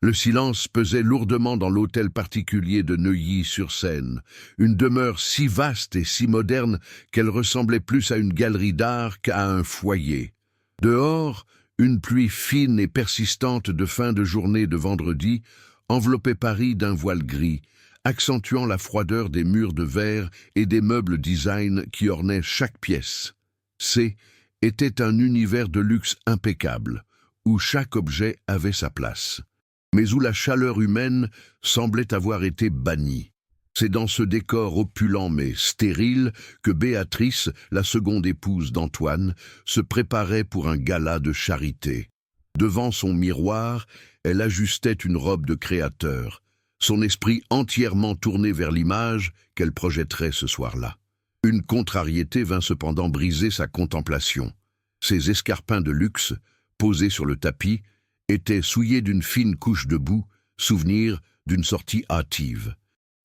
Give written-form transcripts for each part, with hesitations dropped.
Le silence pesait lourdement dans l'hôtel particulier de Neuilly-sur-Seine, une demeure si vaste et si moderne qu'elle ressemblait plus à une galerie d'art qu'à un foyer. Dehors, une pluie fine et persistante de fin de journée de vendredi enveloppait Paris d'un voile gris, accentuant la froideur des murs de verre et des meubles design qui ornaient chaque pièce. Était un univers de luxe impeccable, où chaque objet avait sa place, mais où la chaleur humaine semblait avoir été bannie. C'est dans ce décor opulent mais stérile que Béatrice, la seconde épouse d'Antoine, se préparait pour un gala de charité. Devant son miroir, elle ajustait une robe de créateur, son esprit entièrement tourné vers l'image qu'elle projetterait ce soir-là. Une contrariété vint cependant briser sa contemplation. Ses escarpins de luxe, posés sur le tapis, étaient souillés d'une fine couche de boue, souvenir d'une sortie hâtive.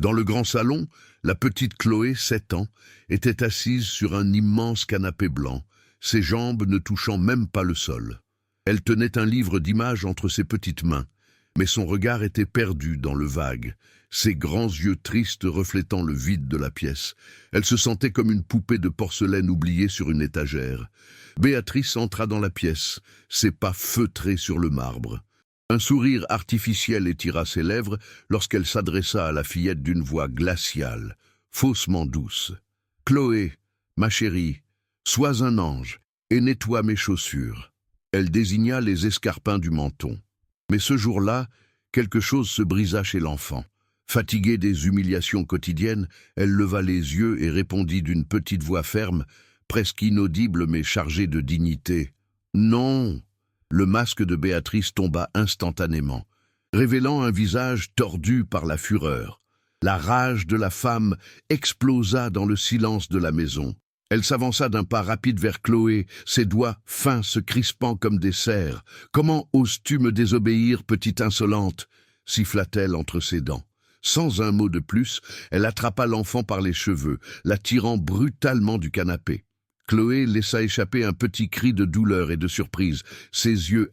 Dans le grand salon, la petite Chloé, 7 ans, était assise sur un immense canapé blanc, ses jambes ne touchant même pas le sol. Elle tenait un livre d'images entre ses petites mains, mais son regard était perdu dans le vague, ses grands yeux tristes reflétant le vide de la pièce. Elle se sentait comme une poupée de porcelaine oubliée sur une étagère. Béatrice entra dans la pièce, ses pas feutrés sur le marbre. Un sourire artificiel étira ses lèvres lorsqu'elle s'adressa à la fillette d'une voix glaciale, faussement douce. « Chloé, ma chérie, sois un ange et nettoie mes chaussures. » Elle désigna les escarpins du menton. Mais ce jour-là, quelque chose se brisa chez l'enfant. Fatiguée des humiliations quotidiennes, elle leva les yeux et répondit d'une petite voix ferme, presque inaudible mais chargée de dignité. « Non !» Le masque de Béatrice tomba instantanément, révélant un visage tordu par la fureur. La rage de la femme explosa dans le silence de la maison. Elle s'avança d'un pas rapide vers Chloé, ses doigts fins se crispant comme des serres. « Comment oses-tu me désobéir, petite insolente ?» siffla-t-elle entre ses dents. Sans un mot de plus, elle attrapa l'enfant par les cheveux, l'attirant brutalement du canapé. Chloé laissa échapper un petit cri de douleur et de surprise, ses yeux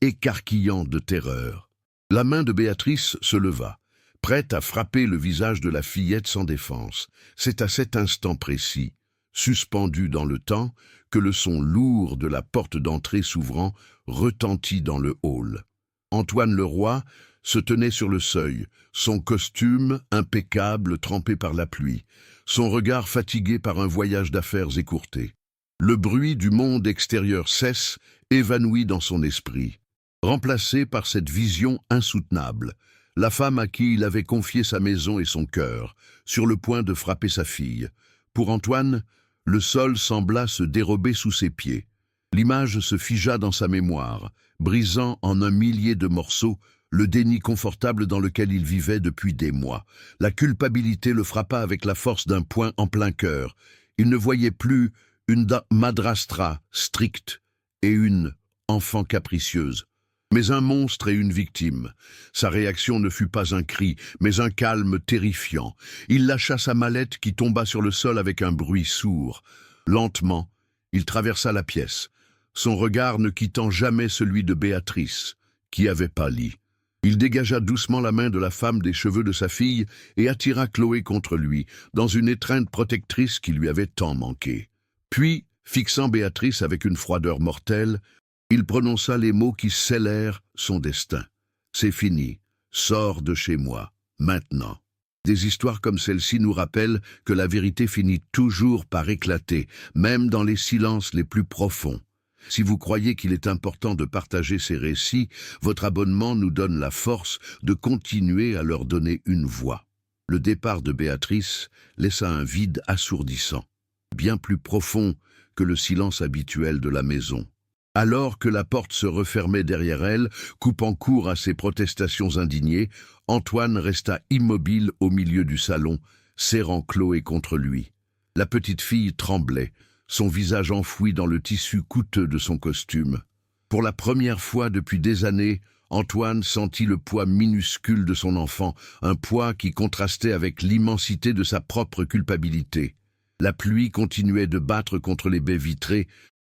écarquillant de terreur. La main de Béatrice se leva, prête à frapper le visage de la fillette sans défense. C'est à cet instant précis, suspendu dans le temps, que le son lourd de la porte d'entrée s'ouvrant retentit dans le hall. Antoine Leroy se tenait sur le seuil, son costume impeccable trempé par la pluie, son regard fatigué par un voyage d'affaires écourté. Le bruit du monde extérieur cesse, évanoui dans son esprit, remplacé par cette vision insoutenable, la femme à qui il avait confié sa maison et son cœur, sur le point de frapper sa fille. Pour Antoine, le sol sembla se dérober sous ses pieds. L'image se figea dans sa mémoire, brisant en un millier de morceaux le déni confortable dans lequel il vivait depuis des mois. La culpabilité le frappa avec la force d'un poing en plein cœur. Il ne voyait plus une madrastra stricte et une enfant capricieuse, mais un monstre et une victime. Sa réaction ne fut pas un cri, mais un calme terrifiant. Il lâcha sa mallette qui tomba sur le sol avec un bruit sourd. Lentement, il traversa la pièce, son regard ne quittant jamais celui de Béatrice, qui avait pâli. Il dégagea doucement la main de la femme des cheveux de sa fille et attira Chloé contre lui, dans une étreinte protectrice qui lui avait tant manqué. Puis, fixant Béatrice avec une froideur mortelle, il prononça les mots qui scellèrent son destin. « C'est fini, sors de chez moi, maintenant ». Des histoires comme celle-ci nous rappellent que la vérité finit toujours par éclater, même dans les silences les plus profonds. Si vous croyez qu'il est important de partager ces récits, votre abonnement nous donne la force de continuer à leur donner une voix. Le départ de Béatrice laissa un vide assourdissant, bien plus profond que le silence habituel de la maison. Alors que la porte se refermait derrière elle, coupant court à ses protestations indignées, Antoine resta immobile au milieu du salon, serrant Chloé contre lui. La petite fille tremblait, son visage enfoui dans le tissu coûteux de son costume. Pour la première fois depuis des années, Antoine sentit le poids minuscule de son enfant, un poids qui contrastait avec l'immensité de sa propre culpabilité. La pluie continuait de battre contre les baies vitrées,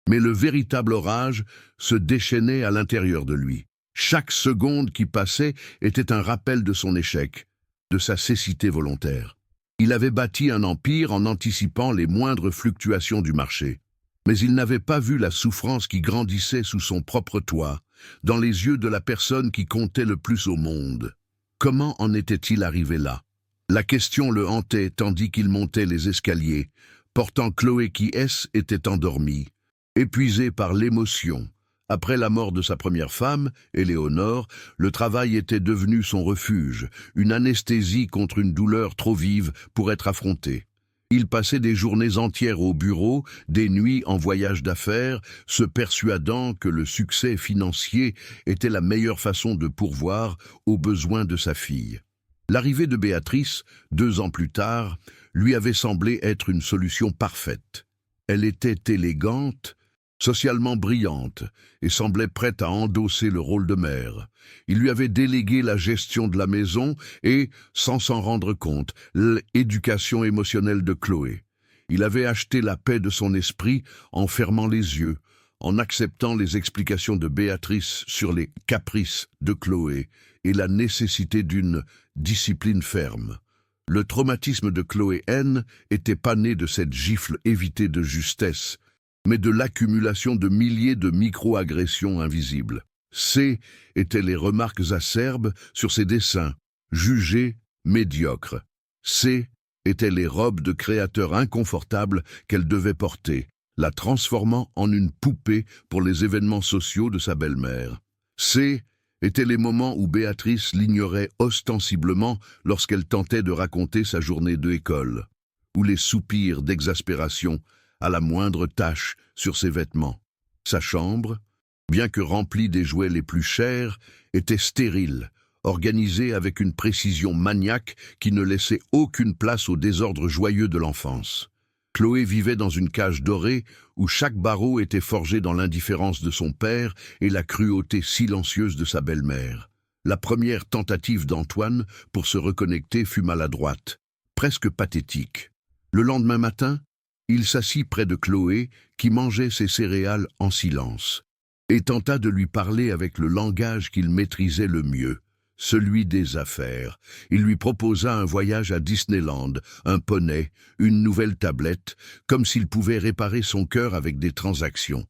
mais le véritable orage se déchaînait à l'intérieur de lui. Chaque seconde qui passait était un rappel de son échec, de sa cécité volontaire. Il avait bâti un empire en anticipant les moindres fluctuations du marché. Mais il n'avait pas vu la souffrance qui grandissait sous son propre toit, dans les yeux de la personne qui comptait le plus au monde. Comment en était-il arrivé là? La question le hantait tandis qu'il montait les escaliers, portant Chloé qui, était endormie, épuisée par l'émotion. Après la mort de sa première femme, Éléonore, le travail était devenu son refuge, une anesthésie contre une douleur trop vive pour être affrontée. Il passait des journées entières au bureau, des nuits en voyage d'affaires, se persuadant que le succès financier était la meilleure façon de pourvoir aux besoins de sa fille. L'arrivée de Béatrice, 2 ans plus tard, lui avait semblé être une solution parfaite. Elle était élégante, socialement brillante, et semblait prête à endosser le rôle de mère. Il lui avait délégué la gestion de la maison et, sans s'en rendre compte, l'éducation émotionnelle de Chloé. Il avait acheté la paix de son esprit en fermant les yeux, en acceptant les explications de Béatrice sur les caprices de Chloé et la nécessité d'une discipline ferme. Le traumatisme de Chloé N était pas né de cette gifle évitée de justesse, mais de l'accumulation de milliers de micro-agressions invisibles. C étaient les remarques acerbes sur ses dessins, jugés médiocres. C étaient les robes de créateurs inconfortables qu'elle devait porter, la transformant en une poupée pour les événements sociaux de sa belle-mère. C étaient les moments où Béatrice l'ignorait ostensiblement lorsqu'elle tentait de raconter sa journée de école, ou les soupirs d'exaspération à la moindre tache sur ses vêtements. Sa chambre, bien que remplie des jouets les plus chers, était stérile, organisée avec une précision maniaque qui ne laissait aucune place au désordre joyeux de l'enfance. Chloé vivait dans une cage dorée où chaque barreau était forgé dans l'indifférence de son père et la cruauté silencieuse de sa belle-mère. La première tentative d'Antoine pour se reconnecter fut maladroite, presque pathétique. Le lendemain matin, il s'assit près de Chloé, qui mangeait ses céréales en silence, et tenta de lui parler avec le langage qu'il maîtrisait le mieux, celui des affaires. Il lui proposa un voyage à Disneyland, un poney, une nouvelle tablette, comme s'il pouvait réparer son cœur avec des transactions.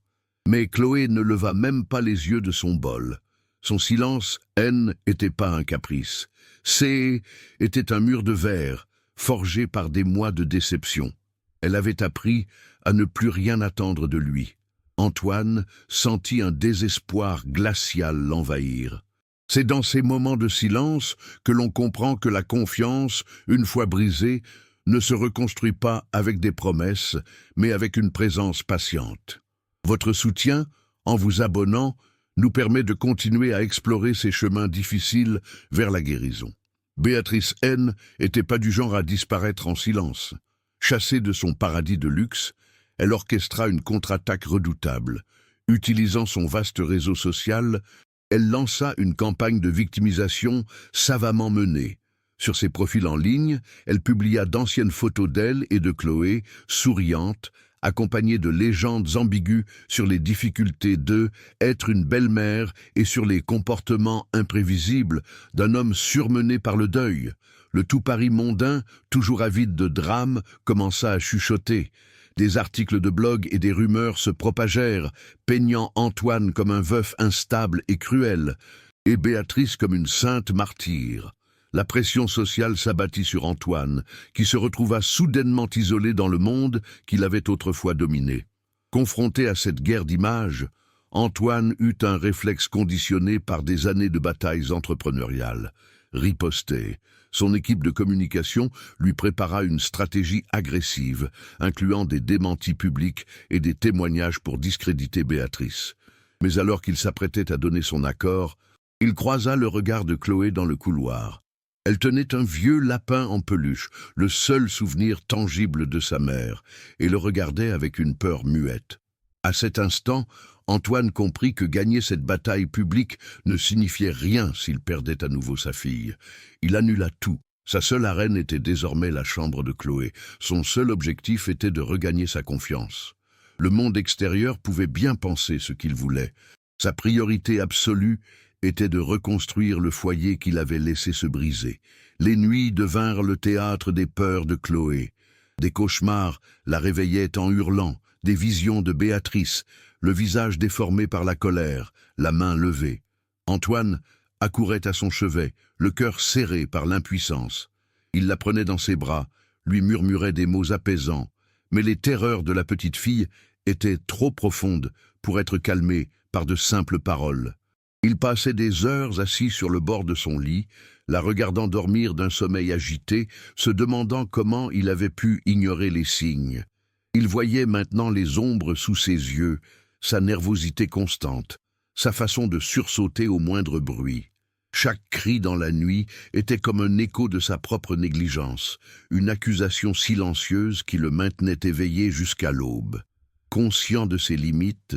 Mais Chloé ne leva même pas les yeux de son bol. Son silence, n'était pas un caprice. C était un mur de verre, forgé par des mois de déception. Elle avait appris à ne plus rien attendre de lui. Antoine sentit un désespoir glacial l'envahir. C'est dans ces moments de silence que l'on comprend que la confiance, une fois brisée, ne se reconstruit pas avec des promesses, mais avec une présence patiente. Votre soutien, en vous abonnant, nous permet de continuer à explorer ces chemins difficiles vers la guérison. Béatrice N n'était pas du genre à disparaître en silence. Chassée de son paradis de luxe, elle orchestra une contre-attaque redoutable. Utilisant son vaste réseau social, elle lança une campagne de victimisation savamment menée. Sur ses profils en ligne, elle publia d'anciennes photos d'elle et de Chloé, souriantes, accompagnées de légendes ambiguës sur les difficultés d'être une belle-mère et sur les comportements imprévisibles d'un homme surmené par le deuil. Le tout Paris mondain, toujours avide de drames, commença à chuchoter. Des articles de blog et des rumeurs se propagèrent, peignant Antoine comme un veuf instable et cruel, et Béatrice comme une sainte martyre. La pression sociale s'abattit sur Antoine, qui se retrouva soudainement isolé dans le monde qu'il avait autrefois dominé. Confronté à cette guerre d'images, Antoine eut un réflexe conditionné par des années de batailles entrepreneuriales. Riposter. Son équipe de communication lui prépara une stratégie agressive, incluant des démentis publics et des témoignages pour discréditer Béatrice. Mais alors qu'il s'apprêtait à donner son accord, il croisa le regard de Chloé dans le couloir. Elle tenait un vieux lapin en peluche, le seul souvenir tangible de sa mère, et le regardait avec une peur muette. À cet instant, Antoine comprit que gagner cette bataille publique ne signifiait rien s'il perdait à nouveau sa fille. Il annula tout. Sa seule arène était désormais la chambre de Chloé. Son seul objectif était de regagner sa confiance. Le monde extérieur pouvait bien penser ce qu'il voulait. Sa priorité absolue était de reconstruire le foyer qu'il avait laissé se briser. Les nuits devinrent le théâtre des peurs de Chloé. Des cauchemars la réveillaient en hurlant, des visions de Béatrice, le visage déformé par la colère, la main levée. Antoine accourait à son chevet, le cœur serré par l'impuissance. Il la prenait dans ses bras, lui murmurait des mots apaisants, mais les terreurs de la petite fille étaient trop profondes pour être calmées par de simples paroles. Il passait des heures assis sur le bord de son lit, la regardant dormir d'un sommeil agité, se demandant comment il avait pu ignorer les signes. Il voyait maintenant les ombres sous ses yeux, sa nervosité constante, sa façon de sursauter au moindre bruit. Chaque cri dans la nuit était comme un écho de sa propre négligence, une accusation silencieuse qui le maintenait éveillé jusqu'à l'aube. Conscient de ses limites,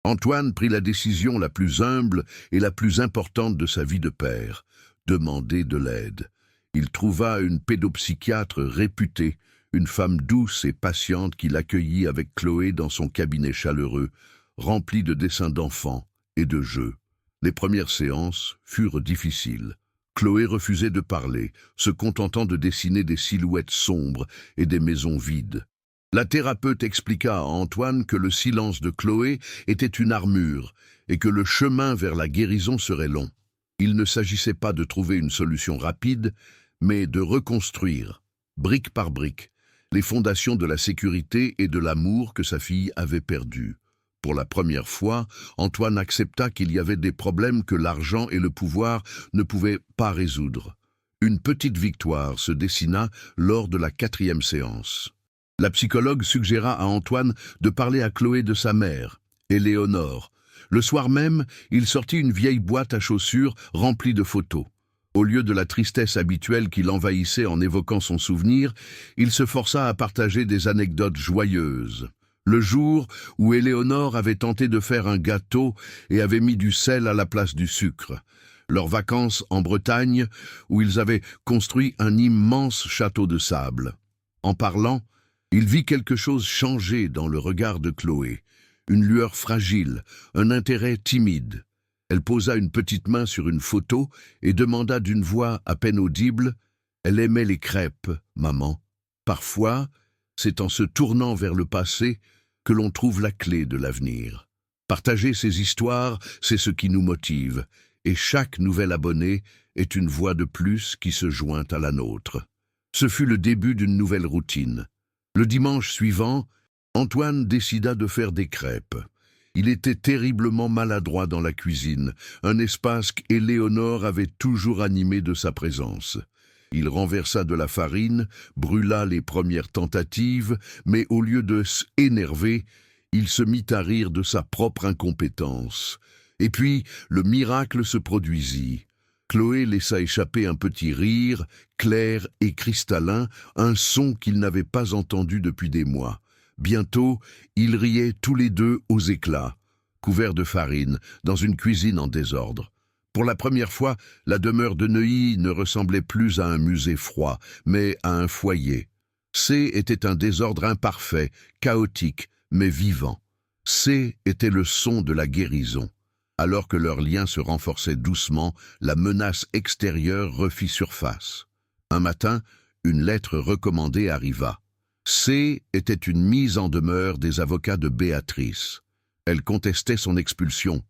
Antoine prit la décision la plus humble et la plus importante de sa vie de père, demander de l'aide. Il trouva une pédopsychiatre réputée, une femme douce et patiente qui l'accueillit avec Chloé dans son cabinet chaleureux, rempli de dessins d'enfants et de jeux. Les premières séances furent difficiles. Chloé refusait de parler, se contentant de dessiner des silhouettes sombres et des maisons vides. La thérapeute expliqua à Antoine que le silence de Chloé était une armure et que le chemin vers la guérison serait long. Il ne s'agissait pas de trouver une solution rapide, mais de reconstruire, brique par brique, les fondations de la sécurité et de l'amour que sa fille avait perdues. Pour la première fois, Antoine accepta qu'il y avait des problèmes que l'argent et le pouvoir ne pouvaient pas résoudre. Une petite victoire se dessina lors de la 4e séance. La psychologue suggéra à Antoine de parler à Chloé de sa mère, Éléonore. Le soir même, il sortit une vieille boîte à chaussures remplie de photos. Au lieu de la tristesse habituelle qui l'envahissait en évoquant son souvenir, il se força à partager des anecdotes joyeuses. Le jour où Éléonore avait tenté de faire un gâteau et avait mis du sel à la place du sucre. Leurs vacances en Bretagne, où ils avaient construit un immense château de sable. En parlant, il vit quelque chose changer dans le regard de Chloé. Une lueur fragile, un intérêt timide. Elle posa une petite main sur une photo et demanda d'une voix à peine audible « Elle aimait les crêpes, maman. Parfois, c'est en se tournant vers le passé que l'on trouve la clé de l'avenir. Partager ces histoires, c'est ce qui nous motive, et chaque nouvel abonné est une voix de plus qui se joint à la nôtre. » Ce fut le début d'une nouvelle routine. Le dimanche suivant, Antoine décida de faire des crêpes. Il était terriblement maladroit dans la cuisine, un espace qu'Éléonore avait toujours animé de sa présence. Il renversa de la farine, brûla les premières tentatives, mais au lieu de s'énerver, il se mit à rire de sa propre incompétence. Et puis, le miracle se produisit. Chloé laissa échapper un petit rire, clair et cristallin, un son qu'il n'avait pas entendu depuis des mois. Bientôt, ils riaient tous les deux aux éclats, couverts de farine, dans une cuisine en désordre. Pour la première fois, la demeure de Neuilly ne ressemblait plus à un musée froid, mais à un foyer. C était un désordre imparfait, chaotique, mais vivant. C était le son de la guérison. Alors que leur lien se renforçait doucement, la menace extérieure refit surface. Un matin, une lettre recommandée arriva. C était une mise en demeure des avocats de Béatrice. Elle contestait son expulsion,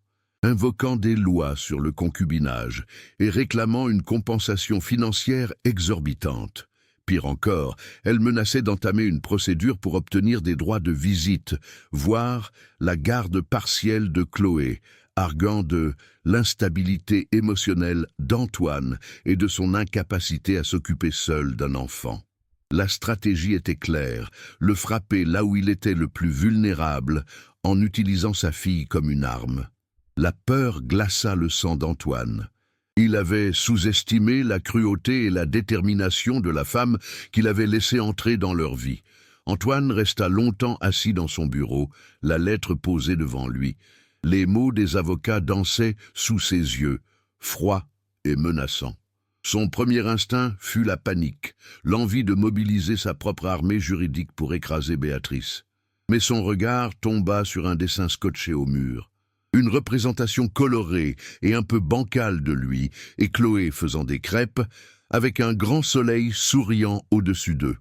invoquant des lois sur le concubinage et réclamant une compensation financière exorbitante. Pire encore, elle menaçait d'entamer une procédure pour obtenir des droits de visite, voire la garde partielle de Chloé, arguant de l'instabilité émotionnelle d'Antoine et de son incapacité à s'occuper seul d'un enfant. La stratégie était claire, le frapper là où il était le plus vulnérable, en utilisant sa fille comme une arme. La peur glaça le sang d'Antoine. Il avait sous-estimé la cruauté et la détermination de la femme qu'il avait laissée entrer dans leur vie. Antoine resta longtemps assis dans son bureau, la lettre posée devant lui. Les mots des avocats dansaient sous ses yeux, froids et menaçants. Son premier instinct fut la panique, l'envie de mobiliser sa propre armée juridique pour écraser Béatrice. Mais son regard tomba sur un dessin scotché au mur. Une représentation colorée et un peu bancale de lui, et Chloé faisant des crêpes, avec un grand soleil souriant au-dessus d'eux.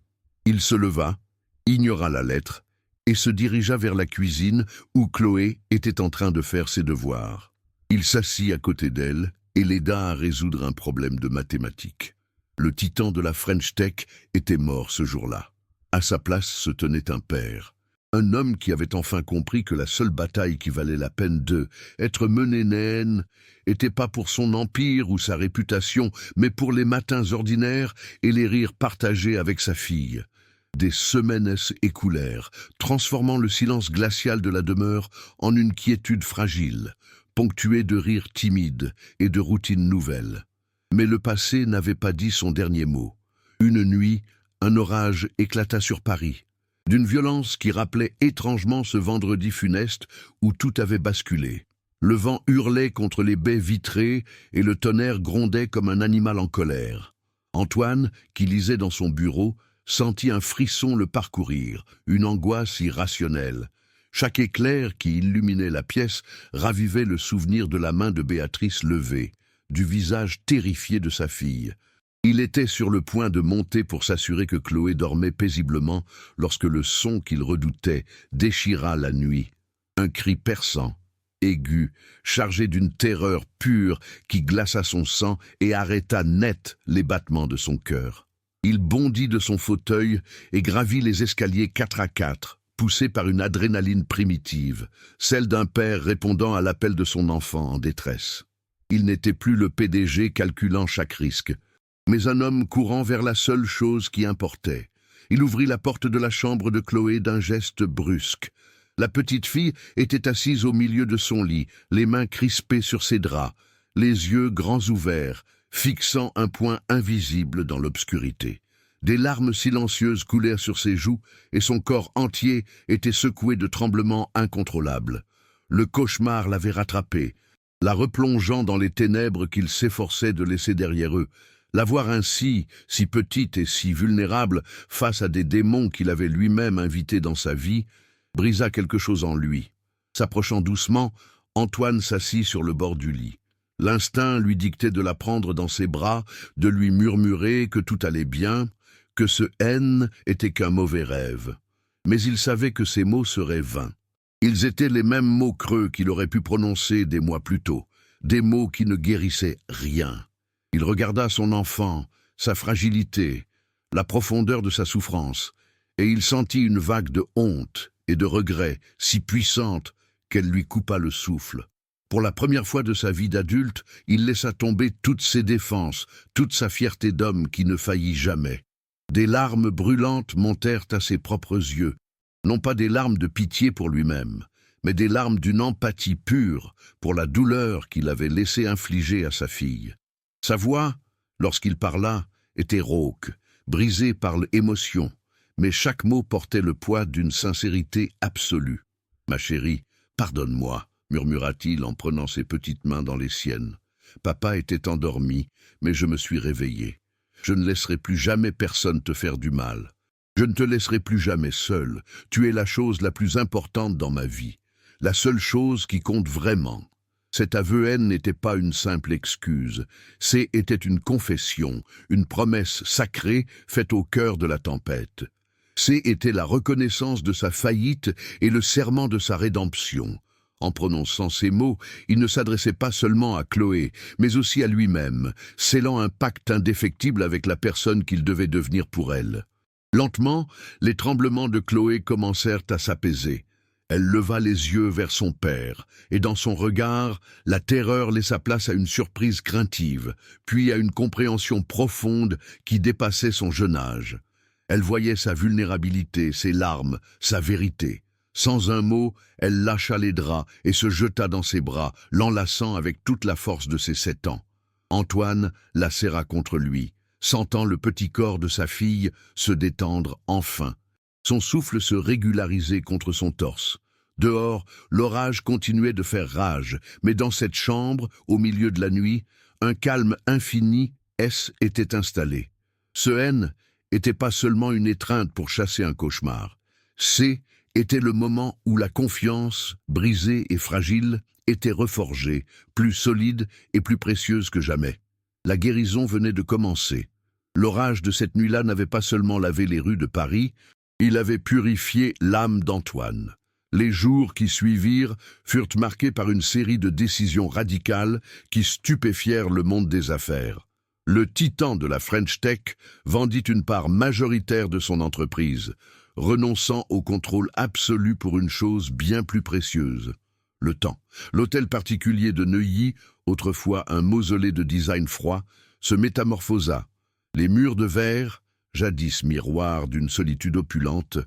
Il se leva, ignora la lettre, et se dirigea vers la cuisine où Chloé était en train de faire ses devoirs. Il s'assit à côté d'elle et l'aida à résoudre un problème de mathématiques. Le titan de la French Tech était mort ce jour-là. À sa place se tenait un père. Un homme qui avait enfin compris que la seule bataille qui valait la peine de être menée naine était pas pour son empire ou sa réputation, mais pour les matins ordinaires et les rires partagés avec sa fille. Des semaines s'écoulèrent, transformant le silence glacial de la demeure en une quiétude fragile, ponctuée de rires timides et de routines nouvelles. Mais le passé n'avait pas dit son dernier mot. Une nuit, un orage éclata sur Paris, d'une violence qui rappelait étrangement ce vendredi funeste où tout avait basculé. Le vent hurlait contre les baies vitrées et le tonnerre grondait comme un animal en colère. Antoine, qui lisait dans son bureau, sentit un frisson le parcourir, une angoisse irrationnelle. Chaque éclair qui illuminait la pièce ravivait le souvenir de la main de Béatrice levée, du visage terrifié de sa fille. Il était sur le point de monter pour s'assurer que Chloé dormait paisiblement lorsque le son qu'il redoutait déchira la nuit. Un cri perçant, aigu, chargé d'une terreur pure qui glaça son sang et arrêta net les battements de son cœur. Il bondit de son fauteuil et gravit les escaliers 4 à 4, poussé par une adrénaline primitive, celle d'un père répondant à l'appel de son enfant en détresse. Il n'était plus le PDG calculant chaque risque, mais un homme courant vers la seule chose qui importait. Il ouvrit la porte de la chambre de Chloé d'un geste brusque. La petite fille était assise au milieu de son lit, les mains crispées sur ses draps, les yeux grands ouverts, fixant un point invisible dans l'obscurité. Des larmes silencieuses coulèrent sur ses joues et son corps entier était secoué de tremblements incontrôlables. Le cauchemar l'avait rattrapé, la replongeant dans les ténèbres qu'il s'efforçait de laisser derrière eux. La voir ainsi, si petite et si vulnérable, face à des démons qu'il avait lui-même invités dans sa vie, brisa quelque chose en lui. S'approchant doucement, Antoine s'assit sur le bord du lit. L'instinct lui dictait de la prendre dans ses bras, de lui murmurer que tout allait bien, que ce haine était qu'un mauvais rêve. Mais il savait que ces mots seraient vains. Ils étaient les mêmes mots creux qu'il aurait pu prononcer des mois plus tôt, des mots qui ne guérissaient rien. Il regarda son enfant, sa fragilité, la profondeur de sa souffrance, et il sentit une vague de honte et de regret si puissante qu'elle lui coupa le souffle. Pour la première fois de sa vie d'adulte, il laissa tomber toutes ses défenses, toute sa fierté d'homme qui ne faillit jamais. Des larmes brûlantes montèrent à ses propres yeux, non pas des larmes de pitié pour lui-même, mais des larmes d'une empathie pure pour la douleur qu'il avait laissé infliger à sa fille. Sa voix, lorsqu'il parla, était rauque, brisée par l'émotion, mais chaque mot portait le poids d'une sincérité absolue. « Ma chérie, pardonne-moi », murmura-t-il en prenant ses petites mains dans les siennes. « Papa était endormi, mais je me suis réveillé. Je ne laisserai plus jamais personne te faire du mal. Je ne te laisserai plus jamais seul. Tu es la chose la plus importante dans ma vie, la seule chose qui compte vraiment. » Cet aveu haine n'était pas une simple excuse, était une confession, une promesse sacrée faite au cœur de la tempête. Était la reconnaissance de sa faillite et le serment de sa rédemption. En prononçant ces mots, il ne s'adressait pas seulement à Chloé, mais aussi à lui-même, scellant un pacte indéfectible avec la personne qu'il devait devenir pour elle. Lentement, les tremblements de Chloé commencèrent à s'apaiser. Elle leva les yeux vers son père, et dans son regard, la terreur laissa place à une surprise craintive, puis à une compréhension profonde qui dépassait son jeune âge. Elle voyait sa vulnérabilité, ses larmes, sa vérité. Sans un mot, elle lâcha les draps et se jeta dans ses bras, l'enlaçant avec toute la force de ses 7 ans. Antoine la serra contre lui, sentant le petit corps de sa fille se détendre enfin. Son souffle se régularisait contre son torse. Dehors, l'orage continuait de faire rage, mais dans cette chambre, au milieu de la nuit, un calme infini était installé. Ce haine n'était pas seulement une étreinte pour chasser un cauchemar. était le moment où la confiance, brisée et fragile, était reforgée, plus solide et plus précieuse que jamais. La guérison venait de commencer. L'orage de cette nuit-là n'avait pas seulement lavé les rues de Paris, il avait purifié l'âme d'Antoine. Les jours qui suivirent furent marqués par une série de décisions radicales qui stupéfièrent le monde des affaires. Le titan de la French Tech vendit une part majoritaire de son entreprise, renonçant au contrôle absolu pour une chose bien plus précieuse, le temps. L'hôtel particulier de Neuilly, autrefois un mausolée de design froid, se métamorphosa. Les murs de verre, jadis miroirs d'une solitude opulente,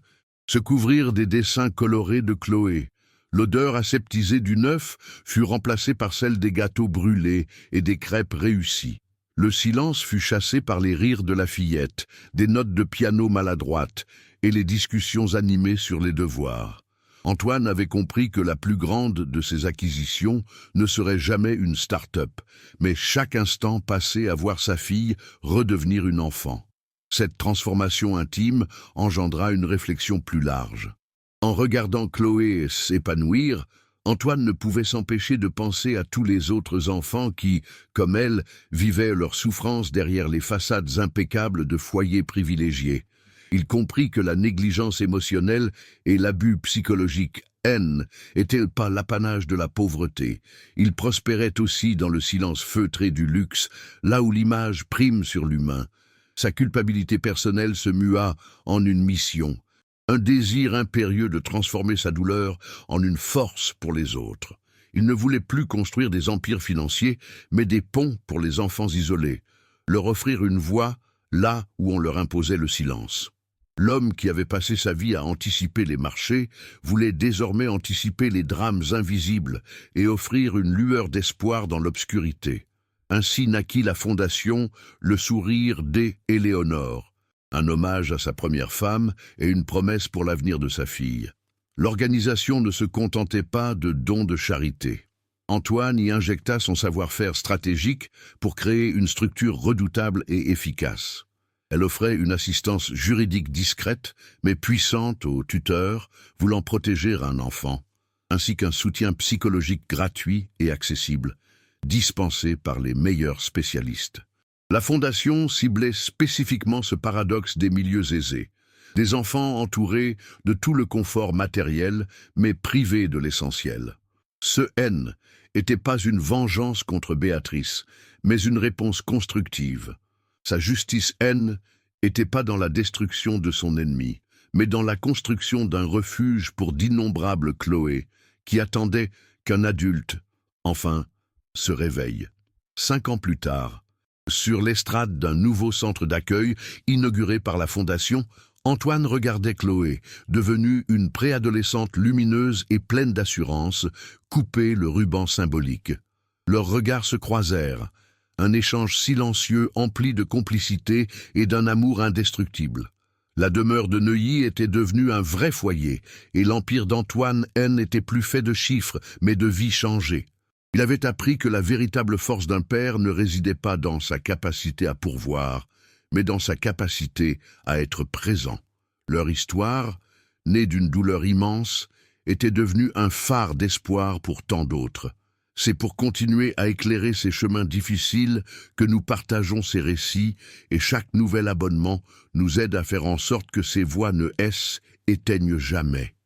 se couvrirent des dessins colorés de Chloé. L'odeur aseptisée du neuf fut remplacée par celle des gâteaux brûlés et des crêpes réussies. Le silence fut chassé par les rires de la fillette, des notes de piano maladroites et les discussions animées sur les devoirs. Antoine avait compris que la plus grande de ses acquisitions ne serait jamais une start-up, mais chaque instant passé à voir sa fille redevenir une enfant. Cette transformation intime engendra une réflexion plus large. En regardant Chloé s'épanouir, Antoine ne pouvait s'empêcher de penser à tous les autres enfants qui, comme elle, vivaient leur souffrance derrière les façades impeccables de foyers privilégiés. Il comprit que la négligence émotionnelle et l'abus psychologique n'étaient pas l'apanage de la pauvreté. Ils prospéraient aussi dans le silence feutré du luxe, là où l'image prime sur l'humain. Sa culpabilité personnelle se mua en une mission, un désir impérieux de transformer sa douleur en une force pour les autres. Il ne voulait plus construire des empires financiers, mais des ponts pour les enfants isolés, leur offrir une voie là où on leur imposait le silence. L'homme qui avait passé sa vie à anticiper les marchés voulait désormais anticiper les drames invisibles et offrir une lueur d'espoir dans l'obscurité. Ainsi naquit la fondation Le Sourire d'Éléonore, un hommage à sa première femme et une promesse pour l'avenir de sa fille. L'organisation ne se contentait pas de dons de charité. Antoine y injecta son savoir-faire stratégique pour créer une structure redoutable et efficace. Elle offrait une assistance juridique discrète, mais puissante aux tuteurs voulant protéger un enfant, ainsi qu'un soutien psychologique gratuit et accessible, dispensé par les meilleurs spécialistes. La Fondation ciblait spécifiquement ce paradoxe des milieux aisés, des enfants entourés de tout le confort matériel, mais privés de l'essentiel. Ce N n'était pas une vengeance contre Béatrice, mais une réponse constructive. Sa justice n'était pas dans la destruction de son ennemi, mais dans la construction d'un refuge pour d'innombrables Chloé, qui attendaient qu'un adulte, enfin, se réveille. 5 ans plus tard, sur l'estrade d'un nouveau centre d'accueil inauguré par la Fondation, Antoine regardait Chloé, devenue une préadolescente lumineuse et pleine d'assurance, couper le ruban symbolique. Leurs regards se croisèrent, un échange silencieux empli de complicité et d'un amour indestructible. La demeure de Neuilly était devenue un vrai foyer, et l'empire d'Antoine n'était plus fait de chiffres, mais de vies changées. Il avait appris que la véritable force d'un père ne résidait pas dans sa capacité à pourvoir, mais dans sa capacité à être présent. Leur histoire, née d'une douleur immense, était devenue un phare d'espoir pour tant d'autres. C'est pour continuer à éclairer ces chemins difficiles que nous partageons ces récits, et chaque nouvel abonnement nous aide à faire en sorte que ces voix ne éteignent jamais.